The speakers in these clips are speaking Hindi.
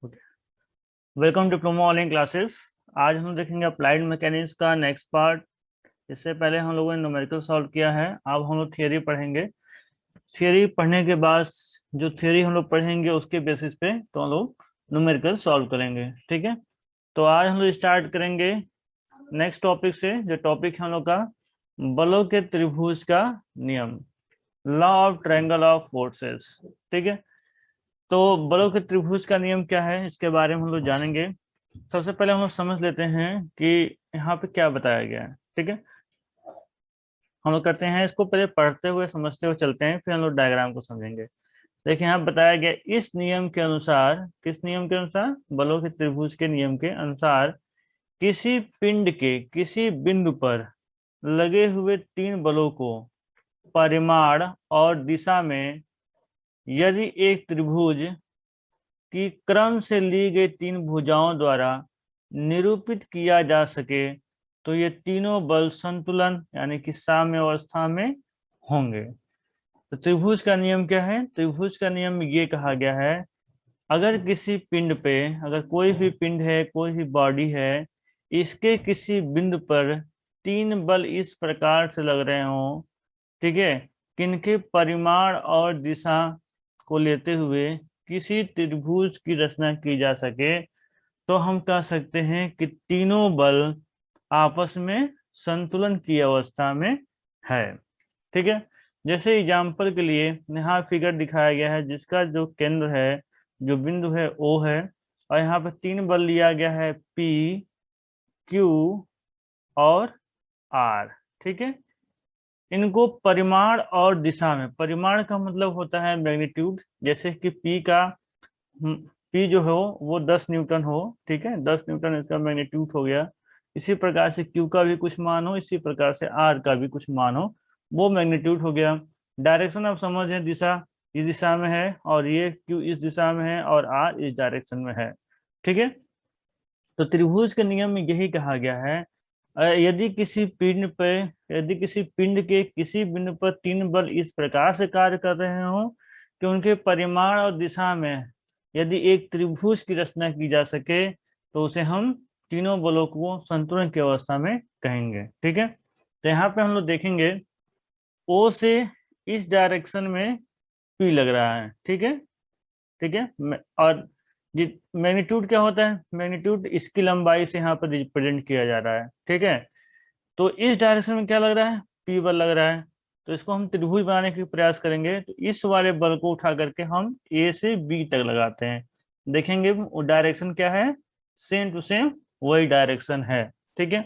Welcome diploma online classes. आज हम देखेंगे अप्लाइड मैकेनिक्स का नेक्स्ट पार्ट। इससे पहले हम लोगों ने न्यूमेरिकल सॉल्व किया है। अब हम लोग थियरी पढ़ेंगे। थियरी पढ़ने के बाद जो थियरी हम लोग पढ़ेंगे उसके बेसिस पे तो हम लोग न्यूमेरिकल सॉल्व करेंगे। ठीक है, तो आज हम लोग स्टार्ट करेंगे नेक्स्ट टॉपिक से। जो टॉपिक है हम लोग का बलों के त्रिभुज का नियम, law of triangle of forces. ठीक है, तो बलों के त्रिभुज का नियम क्या है इसके बारे में हम लोग जानेंगे। सबसे पहले हम लोग समझ लेते हैं कि यहाँ पे क्या बताया गया है। ठीक है, हम लोग करते हैं इसको पहले पढ़ते हुए समझते हुए चलते हैं, फिर हम लोग डायग्राम को समझेंगे। देखिए यहाँ बताया गया इस नियम के अनुसार, किस नियम के अनुसार? बलों के त्रिभुज के नियम के अनुसार किसी पिंड के किसी बिंदु पर लगे हुए तीन बलों को परिमाण और दिशा में यदि एक त्रिभुज की क्रम से ली गई तीन भुजाओं द्वारा निरूपित किया जा सके तो ये तीनों बल संतुलन यानी कि साम्य अवस्था में होंगे। तो त्रिभुज का नियम क्या है? त्रिभुज का नियम ये कहा गया है, अगर किसी पिंड पे, अगर कोई भी पिंड है, कोई भी बॉडी है, इसके किसी बिंदु पर तीन बल इस प्रकार से लग रहे हों, ठीक है, किनके परिमाण और दिशा को लेते हुए किसी त्रिभुज की रचना की जा सके, तो हम कह सकते हैं कि तीनों बल आपस में संतुलन की अवस्था में है। ठीक है, जैसे एग्जाम्पल के लिए यहाँ फिगर दिखाया गया है जिसका जो केंद्र है, जो बिंदु है ओ है, और यहाँ पे तीन बल लिया गया है पी, क्यू और आर। ठीक है, इनको परिमाण और दिशा में, परिमाण का मतलब होता है मैग्नीट्यूड, जैसे कि पी जो हो वो 10 न्यूटन हो। ठीक है, 10 न्यूटन इसका मैग्नीट्यूड हो गया। इसी प्रकार से क्यू का भी कुछ मान हो, इसी प्रकार से आर का भी कुछ मान हो, वो मैग्नीट्यूड हो गया। डायरेक्शन आप समझ है, दिशा इस दिशा में है और ये क्यू इस दिशा में है और आर इस डायरेक्शन में है। ठीक है, तो त्रिभुज के नियम में यही कहा गया है, यदि किसी पिंड पे, यदि किसी पिंड के किसी बिंदु पर तीन बल इस प्रकार से कार्य कर रहे हो कि उनके परिमाण और दिशा में यदि एक त्रिभुज की रचना की जा सके तो उसे हम तीनों बलों को संतुलन की अवस्था में कहेंगे। ठीक है, तो यहाँ पे हम लोग देखेंगे ओ से इस डायरेक्शन में पी लग रहा है। ठीक है, ठीक है, और मैग्नीट्यूड क्या होता है? मैग्नीट्यूड इसकी लंबाई से यहाँ पर रिप्रेजेंट किया जा रहा है। ठीक है, तो इस डायरेक्शन में क्या लग रहा है? पी बल लग रहा है। तो इसको हम त्रिभुज बनाने के प्रयास करेंगे, तो इस वाले बल को उठा करके हम ए से बी तक लगाते हैं। देखेंगे वो डायरेक्शन क्या है, सेम टू सेम वही डायरेक्शन है। ठीक है,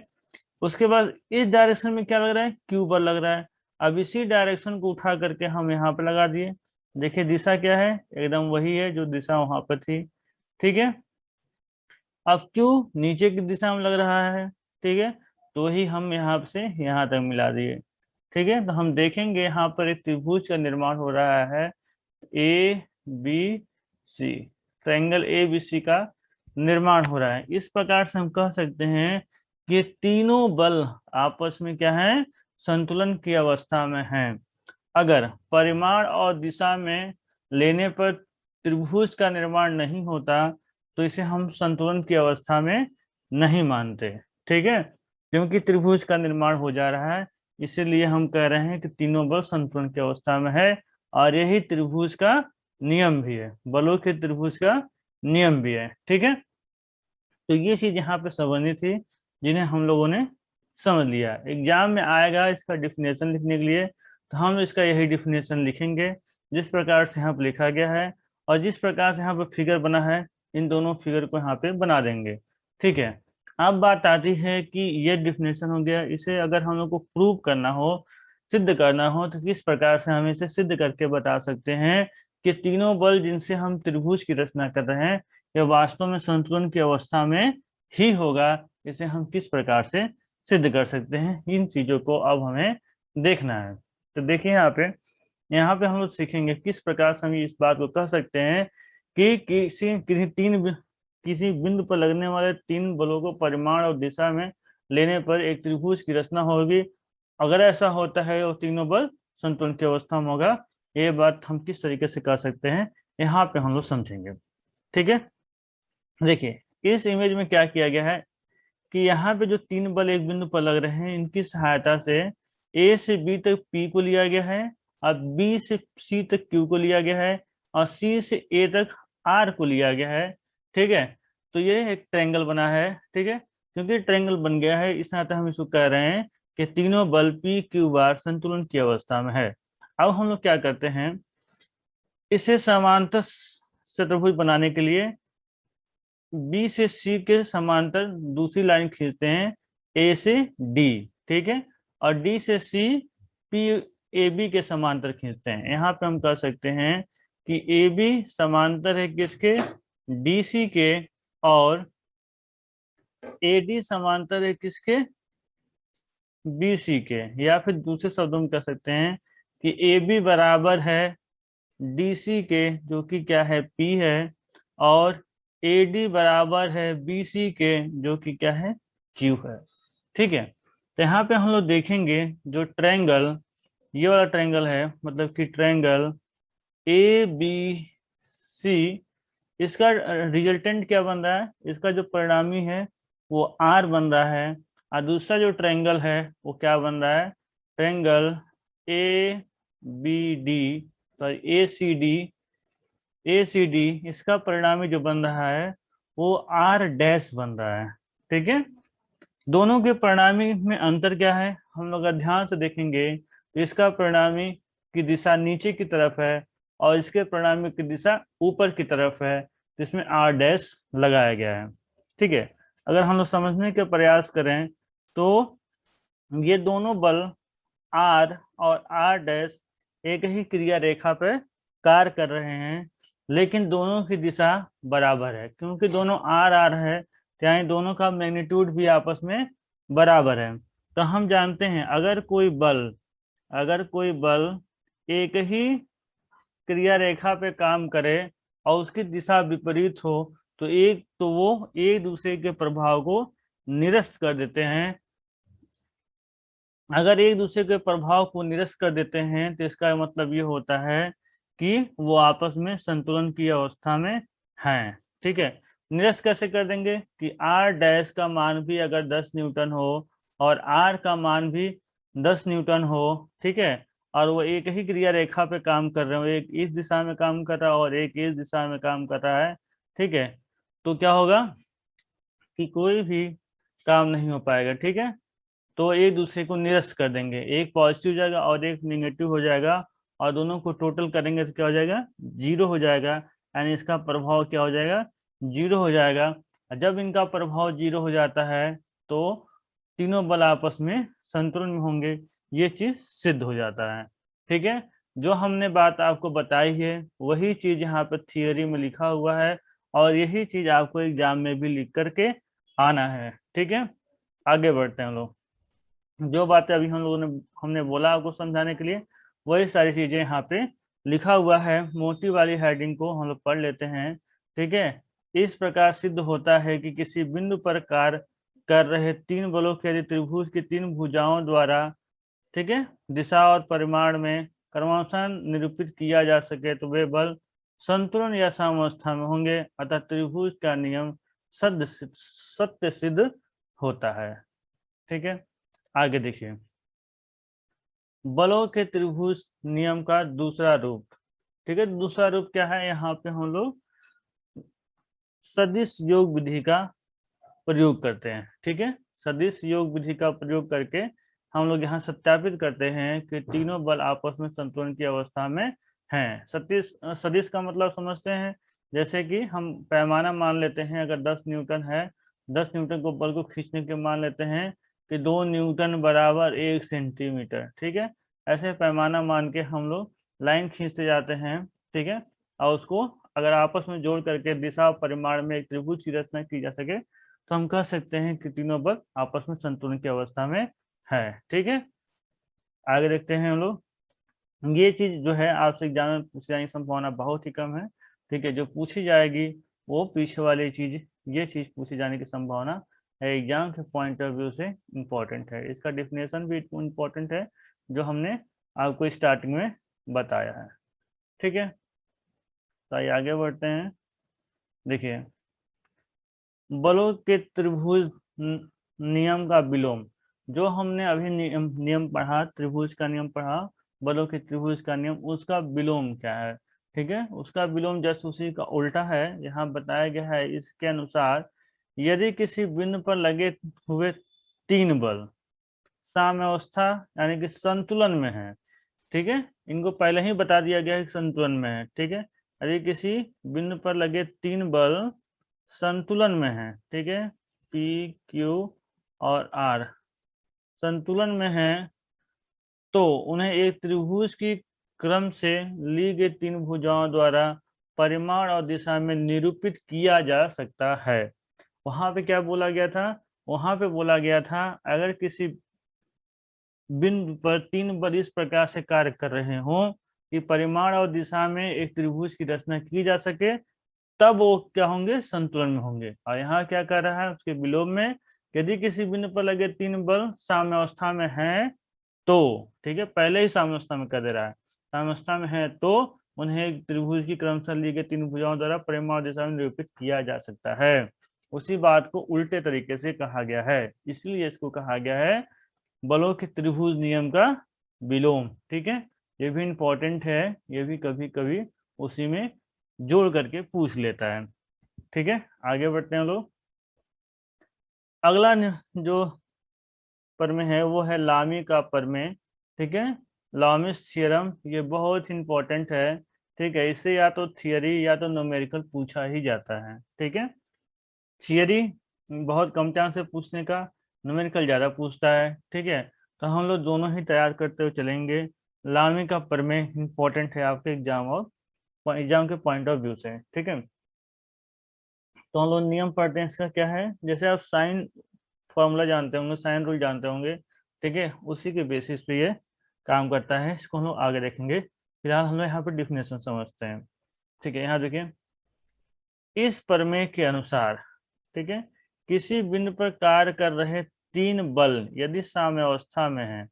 उसके बाद इस डायरेक्शन में क्या लग रहा है? क्यू बल लग रहा है। अब इसी डायरेक्शन को उठा करके हम यहाँ पे लगा दिए। देखिए दिशा क्या है, एकदम वही है जो दिशा वहां पर थी। ठीक है, अब क्यू नीचे की दिशा में लग रहा है। ठीक है, तो ही हम यहाँ से यहाँ तक मिला दिए। ठीक है, तो हम देखेंगे यहाँ पर एक त्रिभुज का निर्माण हो रहा है, A B C, triangle A B C का निर्माण हो रहा है। इस प्रकार से हम कह सकते हैं कि तीनों बल आपस में क्या है? संतुलन की अवस्था में हैं। अगर परिमाण और दिशा में लेने पर त्रिभुज का निर्माण नहीं होता तो इसे हम संतुलन की अवस्था में नहीं मानते। ठीक है, क्योंकि त्रिभुज का निर्माण हो जा रहा है, इसीलिए हम कह रहे हैं कि तीनों बल संतुलन की अवस्था में है। और यही त्रिभुज का नियम भी है, बलों के त्रिभुज का नियम भी है। ठीक है, तो ये चीज यहाँ पे समझनी थी जिन्हें हम लोगों ने समझ लिया। एग्जाम में आएगा इसका डिफिनेशन लिखने के लिए, तो हम इसका यही डिफिनेशन लिखेंगे जिस प्रकार से यहाँ पे लिखा गया है, और जिस प्रकार से यहाँ पे फिगर बना है, इन दोनों फिगर को यहाँ पे बना देंगे। ठीक है, अब बात आती है कि ये डिफिनेशन हो गया, इसे अगर हम लोग को प्रूव करना हो, सिद्ध करना हो, तो किस प्रकार से हम इसे सिद्ध करके बता सकते हैं कि तीनों बल जिनसे हम त्रिभुज की रचना कर रहे हैं यह वास्तव में संतुलन की अवस्था में ही होगा। इसे हम किस प्रकार से सिद्ध कर सकते हैं, इन चीजों को अब हमें देखना है। तो देखिए यहाँ पे हम लोग सीखेंगे किस प्रकार से हम इस बात को कह सकते हैं कि किसी बिंदु पर लगने वाले तीन बलों को परिमाण और दिशा में लेने पर एक त्रिभुज की रचना होगी। अगर ऐसा होता है और तीनों बल संतुलन की अवस्था में होगा, ये बात हम किस तरीके से कर सकते हैं यहाँ पे हम लोग समझेंगे। ठीक है, देखिए इस इमेज में क्या किया गया है कि यहाँ पे जो तीन बल एक बिंदु पर लग रहे हैं, इनकी सहायता से ए से बी तक पी को लिया गया है, और बी से सी तक क्यू को लिया गया है, और सी से ए तक आर को लिया गया है। ठीक है, तो ये एक ट्रायंगल बना है। ठीक है, क्योंकि ट्रायंगल बन गया है इस नाते हम इसको कह रहे हैं कि तीनों बल पी क्यू बार संतुलन की अवस्था में है। अब हम लोग क्या करते हैं, इसे समांतर चतुर्भुज बनाने के लिए बी से सी के समांतर दूसरी लाइन खींचते हैं ए से डी। ठीक है, और डी से सी पी ए बी के समांतर खींचते हैं। यहाँ पे हम कह सकते हैं कि ए बी समांतर है किसके, डी सी के, और ए डी समांतर है किसके, बी सी के। या फिर दूसरे शब्दों में कह सकते हैं कि ए बी बराबर है डी सी के, जो कि क्या है, पी है, और ए डी बराबर है बी सी के, जो कि क्या है, क्यू है। ठीक है, तो यहाँ पे हम लोग देखेंगे जो ट्रायंगल, ये वाला ट्रायंगल है, मतलब कि ट्रायंगल ए बी सी, इसका रिजल्टेंट क्या बन रहा है, इसका जो परिणामी है वो आर बन रहा है। और दूसरा जो ट्रायंगल है वो क्या बन रहा है, ट्रायंगल ए बी डी, तो ए सी डी, इसका परिणामी जो बन रहा है वो आर डैश बन रहा है। ठीक है, दोनों के परिणामी में अंतर क्या है, हम लोग अगर ध्यान से देखेंगे तो इसका परिणामी की दिशा नीचे की तरफ है, और इसके परिणामी की दिशा ऊपर की तरफ है, तो इसमें आर डैश लगाया गया है। ठीक है, अगर हम लोग समझने का प्रयास करें तो ये दोनों बल आर और आर डैश एक ही क्रिया रेखा पर कार्य कर रहे हैं, लेकिन दोनों की दिशा बराबर है। क्योंकि दोनों आर आर है, तो यानी दोनों का मैग्नीट्यूड भी आपस में बराबर है। तो हम जानते हैं अगर कोई बल एक ही क्रिया रेखा पे काम करे और उसकी दिशा विपरीत हो, तो वो एक दूसरे के प्रभाव को निरस्त कर देते हैं। अगर एक दूसरे के प्रभाव को निरस्त कर देते हैं तो इसका मतलब ये होता है कि वो आपस में संतुलन की अवस्था में हैं। ठीक है, निरस्त कैसे कर देंगे कि आर डैश का मान भी अगर 10 न्यूटन हो और आर का मान भी 10 न्यूटन हो, ठीक है, और वो एक ही क्रिया रेखा पे काम कर रहे हो, एक इस दिशा में काम कर रहा है और एक इस दिशा में काम कर रहा है, ठीक है, तो क्या होगा कि कोई भी काम नहीं हो पाएगा। ठीक है, तो एक दूसरे को निरस्त कर देंगे, एक पॉजिटिव हो जाएगा और एक निगेटिव हो जाएगा, और दोनों को टोटल करेंगे तो क्या हो जाएगा, जीरो हो जाएगा। यानी इसका प्रभाव क्या हो जाएगा, जीरो हो जाएगा। जब इनका प्रभाव जीरो हो जाता है तो तीनों बल आपस में संतुलन में होंगे, ये चीज सिद्ध हो जाता है। ठीक है, जो हमने बात आपको बताई है वही चीज यहाँ पर थियोरी में लिखा हुआ है, और यही चीज आपको एग्जाम में भी लिख करके आना है। ठीक है, आगे बढ़ते हैं हम लोग। जो बातें अभी हम लोगों ने हमने बोला आपको समझाने के लिए, वही सारी चीजें यहाँ पे लिखा हुआ है। मोटी वाली हेडिंग को हम लोग पढ़ लेते हैं। ठीक है, इस प्रकार सिद्ध होता है कि किसी बिंदु पर कार्य कर रहे तीन बलों के यदि त्रिभुज की तीन भुजाओं द्वारा, ठीक है, दिशा और परिमाण में क्रमानुसार निरूपित किया जा सके तो वे बल संतुलन या साम्यावस्था में होंगे, अतः त्रिभुज का नियम सत्य सिद्ध होता है। ठीक है, आगे देखिए, बलों के त्रिभुज नियम का दूसरा रूप। ठीक है, दूसरा रूप क्या है, यहाँ पे हम लोग सदिश योग विधि का प्रयोग करते हैं। ठीक है, सदिश योग विधि का प्रयोग करके हम लोग यहाँ सत्यापित करते हैं कि तीनों बल आपस में संतुलन की अवस्था में हैं। सदिश सदिश का मतलब समझते हैं, जैसे कि हम पैमाना मान लेते हैं, अगर 10 न्यूटन है, 10 न्यूटन को बल को खींचने के मान लेते हैं कि 2 न्यूटन बराबर 1 सेंटीमीटर। ठीक है, ऐसे पैमाना मान के हम लोग लाइन खींचते जाते हैं। ठीक है, और उसको अगर आपस में जोड़ करके दिशा और परिमाण में एक त्रिभुज की रचना की जा सके तो हम कह सकते हैं कि तीनों बल आपस में संतुलन की अवस्था में है। ठीक है, आगे देखते हैं हम लोग। ये चीज जो है आपसे एग्जाम में पूछी जाने की संभावना बहुत ही कम है। ठीक है, जो पूछी जाएगी वो पीछे वाली चीज, ये चीज पूछी जाने की संभावना है, एग्जाम के पॉइंट ऑफ व्यू से इम्पोर्टेंट है। इसका डिफिनेशन भी इम्पोर्टेंट है जो हमने आपको स्टार्टिंग में बताया है। ठीक है, तो आइए आगे बढ़ते हैं। देखिए, बलों के त्रिभुज नियम का विलोम। जो हमने अभी नियम पढ़ा, त्रिभुज का नियम पढ़ा, बलों के त्रिभुज का नियम, उसका विलोम क्या है? ठीक है, उसका विलोम जस्ट उसी का उल्टा है। यहाँ बताया गया है इसके अनुसार, यदि किसी बिंदु पर लगे हुए तीन बल साम्यावस्था यानी कि संतुलन में है, ठीक है, इनको पहले ही बता दिया गया है कि संतुलन में है, ठीक है, यदि किसी बिंदु पर लगे तीन बल संतुलन में है, ठीक है, पी क्यू और आर संतुलन में है, तो उन्हें एक त्रिभुज की क्रम से ली गई तीन भुजाओं द्वारा परिमाण और दिशा में निरूपित किया जा सकता है। वहां पे क्या बोला गया था? वहां पे बोला गया था अगर किसी बिंदु पर तीन बल इस प्रकार से कार्य कर रहे हों कि परिमाण और दिशा में एक त्रिभुज की रचना की जा सके, तब वो क्या होंगे? संतुलन में होंगे। और यहाँ क्या कर रहा है उसके विलोम में, यदि किसी बिंदु पर लगे तीन बल साम्यावस्था में है तो, ठीक है, पहले ही साम्यावस्था में कर दे रहा है, साम्यावस्था में है तो उन्हें एक त्रिभुज की क्रमशः ली गई तीन भुजाओं द्वारा परिमाण और दिशा में निरूपित किया जा सकता है। उसी बात को उल्टे तरीके से कहा गया है, इसलिए इसको कहा गया है बलों के त्रिभुज नियम का विलोम। ठीक है, ये भी इंपॉर्टेंट है, ये भी कभी कभी उसी में जोड़ करके पूछ लेता है। ठीक है, आगे बढ़ते हैं लोग। अगला जो प्रमेय है वो है लामी का प्रमेय। ठीक है, लामिस थ्योरम, ये बहुत इंपॉर्टेंट है। ठीक है, इससे या तो थियरी या तो न्यूमेरिकल पूछा ही जाता है। ठीक है, थियरी बहुत कम चांस है पूछने का, न्यूमेरिकल ज्यादा पूछता है। ठीक है, तो हम लोग दोनों ही तैयार करते हुए चलेंगे। लामी का प्रमेय इंपॉर्टेंट है आपके एग्जाम और एग्जाम के पॉइंट ऑफ व्यू से। ठीक है, तो हम लोग नियम पढ़ते हैं इसका क्या है। जैसे आप साइन फॉर्मूला जानते होंगे, साइन रूल जानते होंगे, ठीक है, उसी के बेसिस पे ये काम करता है। इसको हम लोग आगे देखेंगे, फिलहाल हम लोग यहाँ पे डिफिनेशन समझते हैं। ठीक है, यहाँ देखिए, इस प्रमेय के अनुसार, ठीक है, किसी बिंदु पर कार्य कर रहे तीन बल यदि साम्यावस्था में है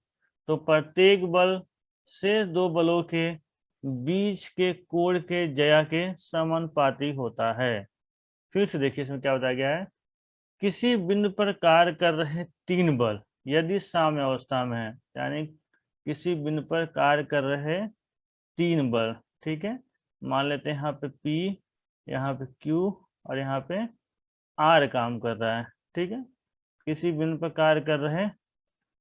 तो प्रत्येक बल शेष दो बलों के बीच के कोण के ज्या के समानुपाती होता है। फिर से देखिए इसमें क्या बताया गया है, किसी बिंदु पर कार्य कर रहे तीन बल यदि साम्यावस्था में है, यानी किसी बिंदु पर कार्य कर रहे तीन बल, ठीक है, मान लेते हैं यहाँ पे P, यहाँ पे Q और यहाँ पे R काम कर रहा है। ठीक है, किसी बिंदु पर कार्य कर रहे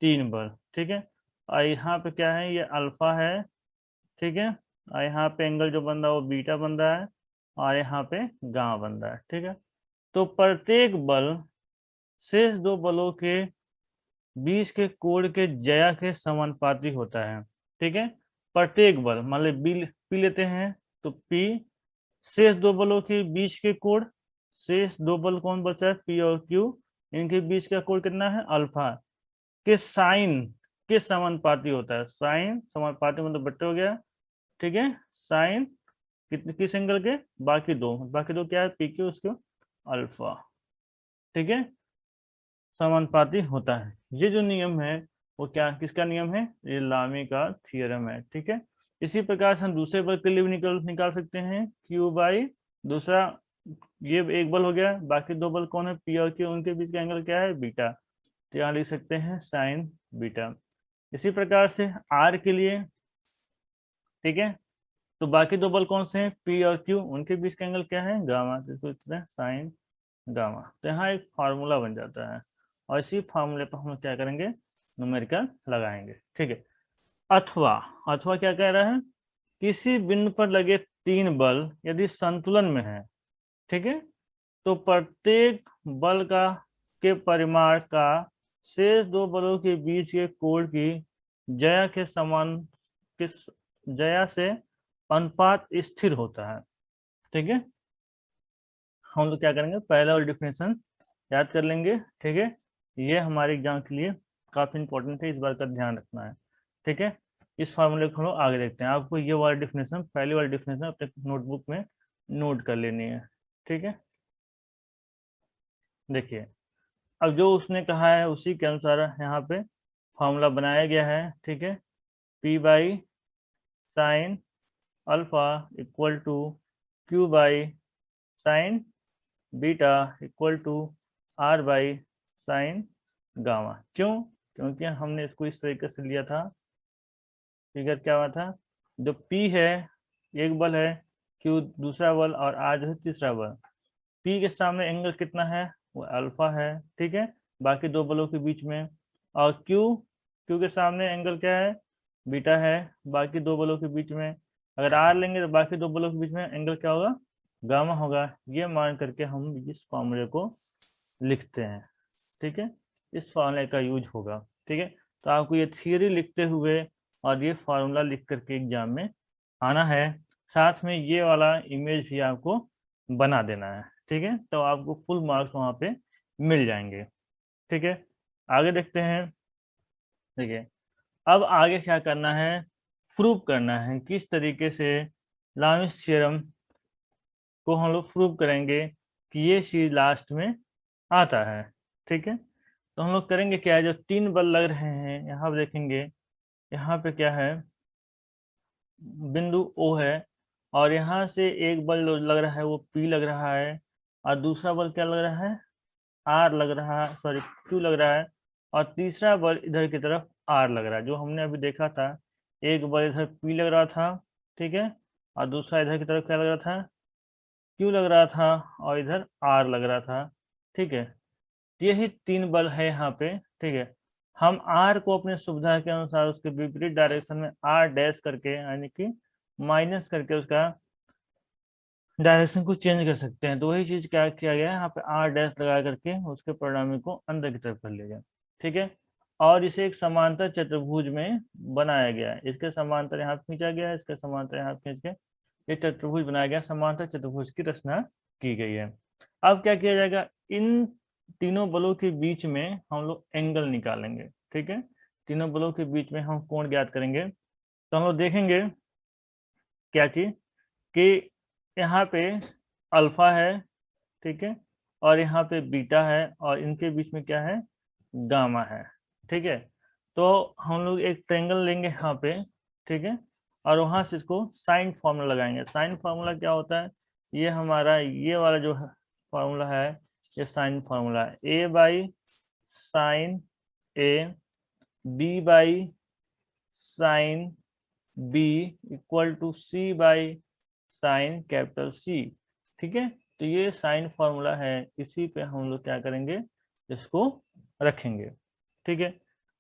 तीन बल, ठीक है, और यहाँ पे क्या है, ये अल्फा है। ठीक है, और यहाँ पे एंगल जो बन रहा है वो बीटा बन रहा है, और यहाँ पे गामा बन रहा है। ठीक है, तो प्रत्येक बल शेष दो बलों के बीच के कोण के ज्या के समानुपाती होता है। ठीक है, प्रत्येक बल मान ली पी लेते हैं, तो पी शेष दो बलों के बीच के कोण, शेष दो बल कौन बचा है? पी और क्यू, इनके बीच का कोण कितना है? अल्फा के साइन के समानुपाती होता है। साइन समानुपाती मतलब बट्टे हो गया। ठीक है, साइन कितने किस एंगल के? बाकी दो क्या है? पी क्यू उसके अल्फा। ठीक है, समानुपाती होता है। ये जो नियम है वो क्या किसका नियम है? ये लामी का थियरम है। ठीक है, इसी प्रकार से हम दूसरे बल के लिए भी निकाल सकते हैं, क्यू बाई दूसरा, ये एक बल हो गया, बाकी दो बल कौन है? पी और क्यू, उनके बीच का एंगल क्या है? बीटा, तो यहाँ लिख सकते हैं साइन बीटा। इसी प्रकार से आर के लिए, ठीक है, तो बाकी दो बल कौन से हैं? पी और क्यू, उनके बीच का एंगल क्या है? गामा, तो इसको लिखते हैं साइन गामा। तो यहाँ एक फार्मूला बन जाता है, और इसी फार्मूले पर हम लोग क्या करेंगे? न्यूमेरिकल लगाएंगे। ठीक है, अथवा, अथवा क्या कह रहा है? किसी बिंदु पर लगे तीन बल यदि संतुलन में है, ठीक है, तो प्रत्येक बल का के परिमाण का शेष दो बलों के बीच के कोण की ज्या के समान के ज्या से अनुपात स्थिर होता है। ठीक है, हम लोग क्या करेंगे? पहला और डिफिनेशन याद कर लेंगे। ठीक है, ये हमारे एग्जाम के लिए काफी इंपॉर्टेंट है, इस बात का ध्यान रखना है। ठीक है, इस फार्मूले को हम लोग आगे देखते हैं। आपको ये वाला डिफिनेशन, पहली वाली डिफिनेशन अपने नोटबुक में नोट कर लेनी है। ठीक है, देखिए, अब जो उसने कहा है उसी के अनुसार यहाँ पे फार्मूला बनाया गया है। ठीक है, P by sine alpha equal to Q by sine beta equal to R by sine gamma. क्यों? क्योंकि हमने इसको इस तरीके से लिया था। फिगर क्या हुआ था, जो P है एक बल है, Q दूसरा बल और R जो है तीसरा बल। P के सामने एंगल कितना है, वो अल्फा है, ठीक है, बाकी दो बलों के बीच में। और Q के सामने एंगल क्या है, बीटा है, बाकी दो बलों के बीच में। अगर R लेंगे तो बाकी दो बलों के बीच में एंगल क्या होगा, गामा होगा। ये मान करके हम इस फॉर्मूले को लिखते हैं, ठीक है, इस फॉर्मूले का यूज होगा, ठीक है। तो आपको ये थियरी लिखते हुए और ये फार्मूला लिख करके एग्जाम में आना है। साथ में ये वाला इमेज भी आपको बना देना है, ठीक है, तो आपको फुल मार्क्स वहाँ पे मिल जाएंगे, ठीक है। आगे देखते हैं। देखिए अब आगे क्या करना है, प्रूव करना है किस तरीके से लामिस थ्योरम को हम लोग प्रूव करेंगे कि ये चीज लास्ट में आता है, ठीक है। तो हम लोग करेंगे क्या है, जो तीन बल लग रहे हैं यहाँ पे देखेंगे, यहाँ पे क्या है, बिंदु O है, और यहाँ से एक बल लग रहा है वो P लग रहा है, और दूसरा बल क्या लग रहा है, R लग रहा है, सॉरी Q लग रहा है, और तीसरा बल इधर की तरफ R लग रहा है। जो हमने अभी देखा था, एक बल इधर P लग रहा था, ठीक है, और दूसरा इधर की तरफ क्या लग रहा था, Q लग रहा था, और इधर R लग रहा था, ठीक है। यही तीन बल है यहाँ पे, ठीक है। हम R को अपने सुविधा के अनुसार उसके विपरीत डायरेक्शन में R डैश करके यानी कि माइनस करके उसका डायरेक्शन को चेंज कर सकते हैं। तो वही चीज क्या किया गया है, यहाँ पे R डैश लगा करके उसके परिणामी को अंदर की तरफ कर लिया गया, ठीक है। और इसे एक समांतर चतुर्भुज में बनाया गया है, इसके समांतर यहाँ खींचा गया है, इसके समांतर यहाँ खींच के ये चतुर्भुज बनाया गया, समांतर चतुर्भुज की रचना की गई है। अब क्या किया जाएगा, इन तीनों बलों के बीच में हम लोग एंगल निकालेंगे, ठीक है। तीनों बलों के बीच में हम कोण ज्ञात करेंगे। तो हम लोग देखेंगे क्या चीज, कि यहाँ पे अल्फा है, ठीक है, और यहाँ पे बीटा है, और इनके बीच में क्या है, गामा है, ठीक है। तो हम लोग एक ट्रेंगल लेंगे यहाँ पे, ठीक है, और वहां से इसको साइन फार्मूला लगाएंगे। साइन फार्मूला क्या होता है, ये हमारा ये वाला जो फार्मूला है, ये साइन फार्मूला है, A by sine A, B by sine B equal to C by sine capital C, ठीक है। तो ये साइन फार्मूला है, इसी पे हम लोग क्या करेंगे, इसको रखेंगे, ठीक है।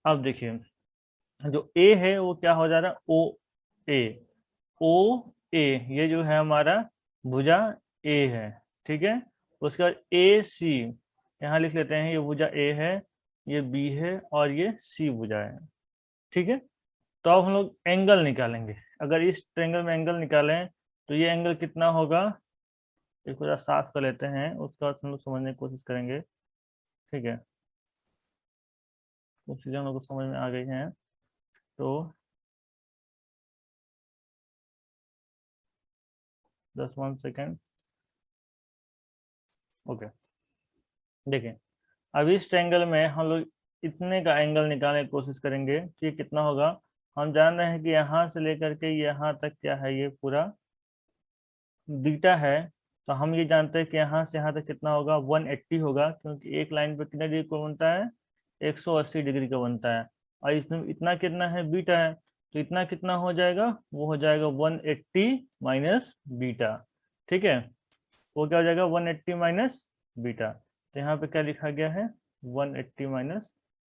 अब देखिए जो ए है वो क्या हो जा रहा है, ओ ए, ओ ए, ये जो है हमारा भुजा ए है, ठीक है। उसके बाद ए सी यहाँ लिख लेते हैं, ये भुजा ए है, ये बी है, और ये सी भुजा है, ठीक है। तो अब हम लोग एंगल निकालेंगे। अगर इस ट्रेंगल में एंगल निकालें तो ये एंगल कितना होगा, इसको जरा साफ कर लेते हैं, उसके बाद हम लोग समझने की कोशिश करेंगे, ठीक है। कुछ चीज़ें हम लोग को समझ में आ गई हैं। तो 1 सेकेंड, ओके। देखिए अब इस ट्रायंगल में हम लोग इतने का एंगल निकालने की कोशिश करेंगे, ठीक, कितना होगा। हम जान रहे हैं कि यहाँ से लेकर के यहाँ तक क्या है, ये पूरा बीटा है। तो हम ये जानते हैं कि यहाँ से यहाँ तक कितना होगा, 180 होगा, क्योंकि एक लाइन पे कितने डिग्री का बनता है, 180 डिग्री का बनता है। और इसमें इतना कितना है, बीटा है, तो इतना कितना हो जाएगा, वो हो जाएगा 180 माइनस बीटा, ठीक है। वो क्या हो जाएगा, 180 माइनस बीटा। तो यहाँ पे क्या लिखा गया है, 180 माइनस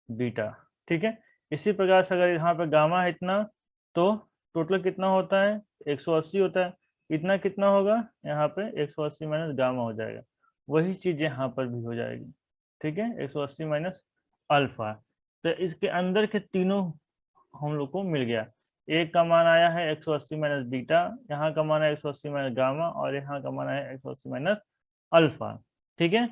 बीटा, ठीक है। इसी प्रकार से अगर यहाँ पे गामा है इतना, तो टोटल कितना होता है, 180 होता है, इतना कितना होगा, यहाँ पे 180 माइनस गामा हो जाएगा। वही चीज यहाँ पर भी हो जाएगी, ठीक है, 180 माइनस अल्फा। तो इसके अंदर के तीनों हम लोग को मिल गया। एक का मान आया है 180 माइनस बीटा, यहाँ का मान है 180 माइनस गामा, और यहाँ का मान है 180 माइनस अल्फा, ठीक है।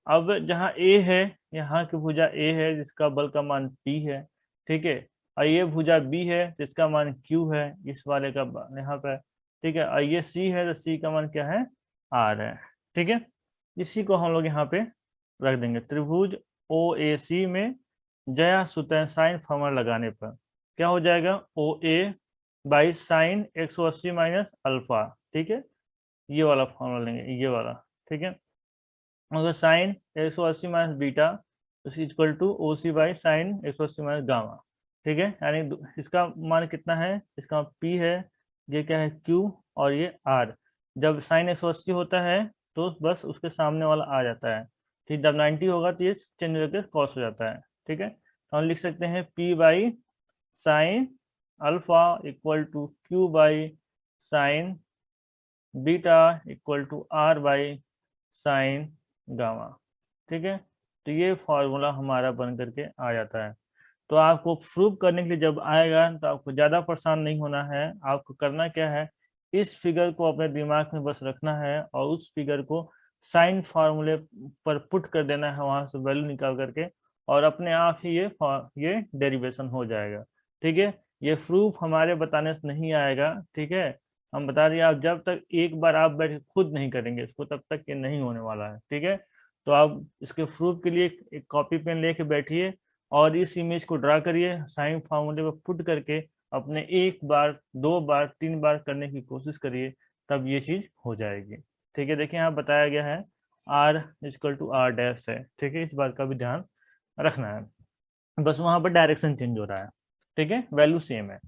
अब जहाँ ए है, यहाँ की भुजा ए है जिसका बल का मान P है, ठीक है, और ये भुजा B है जिसका मान Q है, इस वाले का यहाँ पे, ठीक है, और ये C है तो C का मान क्या है, R है, ठीक है। इसी को हम लोग यहाँ पे रख देंगे। त्रिभुज OAC में जया सुतैन साइन फॉर्मूला लगाने पर क्या हो जाएगा, ओ ए बाई साइन 180 माइनस अल्फा, ठीक है, ये वाला फॉर्मूला लेंगे, ये वाला, ठीक है। अगर sine 180 minus beta equal to O C by sine 180 minus gamma. ठीक है, यानी इसका मान कितना है, इसका पी है, ये क्या है क्यू, और ये आर। जब साइन 180 होता है तो बस उसके सामने वाला आ जाता है। ठीक, जब 90 होगा तो ये चेंज होकर कॉस हो जाता है। ठीक है, तो हम लिख सकते हैं P by sine alpha equal to Q by sine beta equal to R by sine gamma. ठीक है, तो ये फॉर्मूला हमारा बन करके आ जाता है। तो आपको प्रूव करने के लिए जब आएगा तो आपको ज़्यादा परेशान नहीं होना है। आपको करना क्या है, इस फिगर को अपने दिमाग में बस रखना है और उस फिगर को साइन फार्मूले पर पुट कर देना है, वहां से वैल्यू निकाल करके, और अपने आप ही ये डेरिवेशन हो जाएगा। ठीक है, ये प्रूफ हमारे बताने से नहीं आएगा। ठीक है, हम बता रहे हैं, आप जब तक एक बार आप बैठ खुद नहीं करेंगे इसको तब तक ये नहीं होने वाला है। ठीक है, तो आप इसके प्रूफ के लिए एक कॉपी पेन लेके बैठिए और इस इमेज को ड्रा करिए, साइन फार्मूले पर पुट करके अपने एक बार, दो बार, तीन बार करने की कोशिश करिए, तब ये चीज हो जाएगी। ठीक है, देखिए यहाँ बताया गया है R equal to R dash है। ठीक है, इस बात का भी ध्यान रखना है, बस वहां पर डायरेक्शन चेंज हो रहा है। ठीक है, वैल्यू सेम है,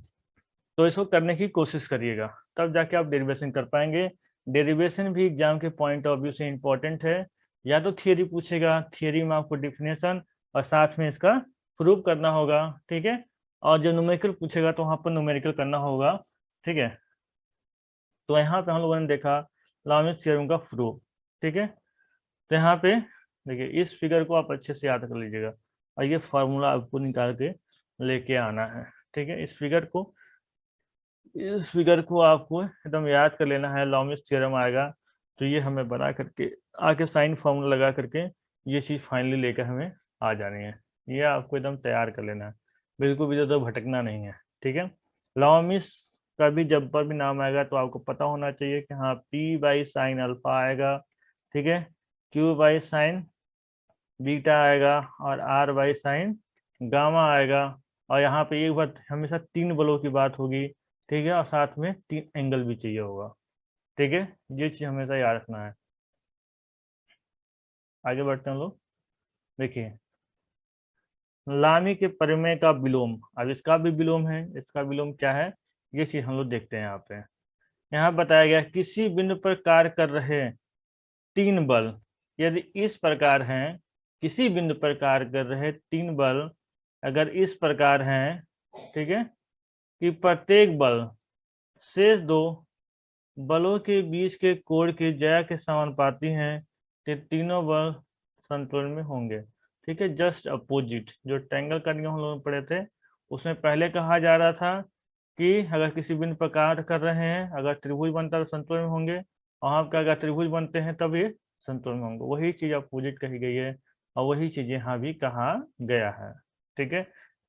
तो इसको करने की कोशिश करिएगा, तब जाके आप डेरिवेशन कर पाएंगे। डेरिवेशन भी एग्जाम के पॉइंट ऑफ व्यू से इंपॉर्टेंट है। या तो थियरी पूछेगा, थियरी में आपको डिफिनेशन और साथ में इसका प्रूव करना होगा। ठीक है, और जो न्यूमेरिकल पूछेगा तो वहां पर न्यूमेरिकल करना होगा। ठीक है, तो यहाँ पे हम लोगों ने देखा लॉरेंट्ज थ्योरम का प्रूफ। ठीक है, तो यहाँ पे देखिए इस फिगर को आप अच्छे से याद कर लीजिएगा और ये फार्मूला आपको निकाल के लेके आना है। ठीक है, इस फिगर को आपको एकदम याद कर लेना है। लॉरेंट्ज थ्योरम आएगा तो ये हमें बना करके आके साइन फार्मूला लगा करके ये चीज़ फाइनली लेकर हमें आ जानी है। ये आपको एकदम तैयार कर लेना है, बिल्कुल भी तो भटकना नहीं है। ठीक है, लॉरेंट्ज का भी जब पर भी नाम आएगा तो आपको पता होना चाहिए कि हाँ पी बाई साइन अल्फा आएगा। ठीक है, क्यू बाई साइन बीटा आएगा और आर बाई साइन गामा आएगा। और यहाँ पे एक बार हमेशा तीन बलों की बात होगी। ठीक है, और साथ में तीन एंगल भी चाहिए होगा। ठीक है, ये चीज हमेशा याद रखना है। आगे बढ़ते हैं हम लोग। देखिए लामी के परिमेय का विलोम, अब इसका भी विलोम है, इसका विलोम क्या है ये चीज हम लोग देखते हैं। यहाँ पे यहाँ बताया गया किसी बिंदु पर कार्य कर रहे तीन बल यदि इस प्रकार हैं, किसी बिंदु पर कार्य कर रहे तीन बल अगर इस प्रकार हैं, ठीक है, कि प्रत्येक बल शेष दो बलों के बीच के कोण की ज्या के समानुपाती हैं, तो तीनों बल संतुलन में होंगे। ठीक है, जस्ट अपोजिट जो ट्रायंगल का नियम हम लोग पढ़े थे उसमें पहले कहा जा रहा था कि अगर किसी बिंदु पर कार्य कर रहे हैं, अगर त्रिभुज बनता है तो संतुलन में होंगे, और वहाँ पे अगर त्रिभुज बनते हैं तब ये संतुलन में होंगे। वही चीज अपोजिट कही गई है और वही चीज यहाँ भी कहा गया है। ठीक है,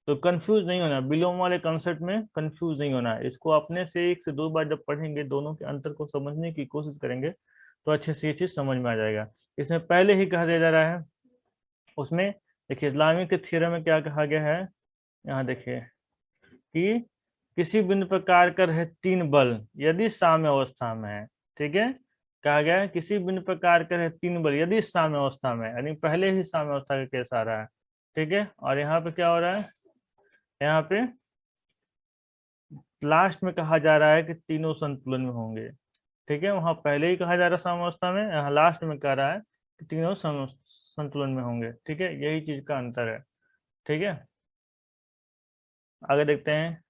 तो कंफ्यूज नहीं होना, विलोम वाले कंसेप्ट में कंफ्यूज नहीं होना है। इसको अपने से एक से दो बार जब पढ़ेंगे, दोनों के अंतर को समझने की कोशिश करेंगे तो अच्छे से ये चीज समझ में आ जाएगा। इसमें पहले ही कहा दिया जा रहा है, उसमें देखिए इस्लामिक के थ्योरम में क्या कहा गया है, यहाँ देखिए कि किसी बिंदु पर कार्य कर रहे तीन बल यदि साम्य अवस्था में है। ठीक है, कहा गया है किसी बिंदु पर कार्य कर रहे तीन बल यदि साम्य अवस्था में, यानी पहले ही साम्य अवस्था का केस आ रहा है। ठीक है, और यहाँ पे क्या हो रहा है, यहाँ पे लास्ट में कहा जा रहा है कि तीनों संतुलन में होंगे। ठीक है, वहां पहले ही कहा जा रहा है साम्यावस्था में, यहाँ लास्ट में कह रहा है कि तीनों संतुलन में होंगे। ठीक है, यही चीज का अंतर है। ठीक है, आगे देखते हैं।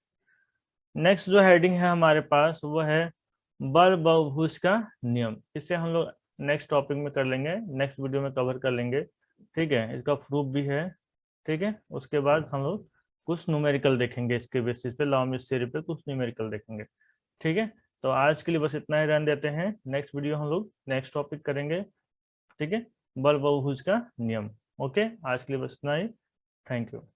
नेक्स्ट जो हेडिंग है हमारे पास वो है बल बहुभुज का नियम। इसे हम लोग नेक्स्ट टॉपिक में कर लेंगे, नेक्स्ट वीडियो में कवर कर लेंगे। ठीक है, इसका प्रूफ भी है। ठीक है, उसके बाद हम लोग कुछ न्यूमेरिकल देखेंगे, इसके बेसिस पे लॉरेंट्ज थ्योरी पे कुछ न्यूमेरिकल देखेंगे। ठीक है, तो आज के लिए बस इतना ही रहने देते हैं, नेक्स्ट वीडियो हम लोग नेक्स्ट टॉपिक करेंगे। ठीक है, बल बहुभुज का नियम। ओके, आज के लिए बस इतना ही। Thank you.